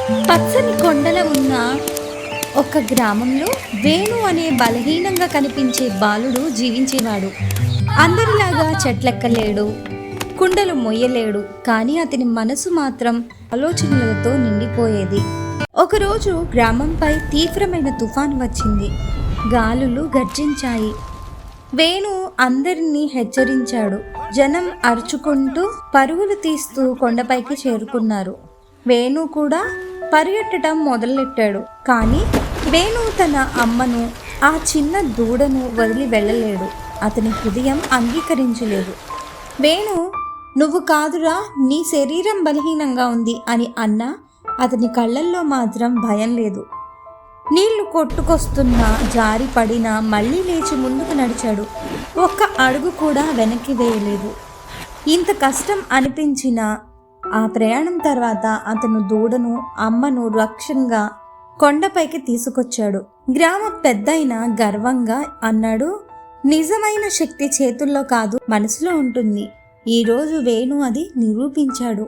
పచ్చని కొండల ఉన్న ఒక గ్రామంలో వేణు అనే బలహీనంగా కనిపించే బాలుడు జీవించేవాడు. అందరిలాగా చెట్లెక్కలేడు, కుండలు మొయ్యలేడు, కానీ అతని మనసు మాత్రం ఆలోచనలతో నిండిపోయేది. ఒకరోజు గ్రామంపై తీవ్రమైన తుఫాను వచ్చింది. గాలులు గర్జించాయి. వేణు అందరినీ హెచ్చరించాడు. జనం అరుచుకుంటూ పరుగులు తీస్తూ కొండపైకి చేరుకున్నారు. వేణు కూడా పరిగెట్టడం మొదలెట్టాడు. కానీ వేణు తన అమ్మను, ఆ చిన్న దూడను వదిలి వెళ్ళలేడు. అతని హృదయం అంగీకరించలేదు. వేణు, నువ్వు కాదురా, నీ శరీరం బలహీనంగా ఉంది అని అన్నా అతని కళ్ళల్లో మాత్రం భయం లేదు. నీళ్లు కొట్టుకొస్తున్నా, జారి పడినా మళ్ళీ లేచి ముందుకు నడిచాడు. ఒక్క అడుగు కూడా వెనక్కి వేయలేదు. ఇంత కష్టం అనిపించిన ఆ ప్రయాణం తర్వాత అతను దూడను, అమ్మను రక్షణగా కొండపైకి తీసుకొచ్చాడు. గ్రామ పెద్దయిన గర్వంగా అన్నాడు, నిజమైన శక్తి చేతుల్లో కాదు, మనసులో ఉంటుంది. ఈరోజు వేణు అది నిరూపించాడు.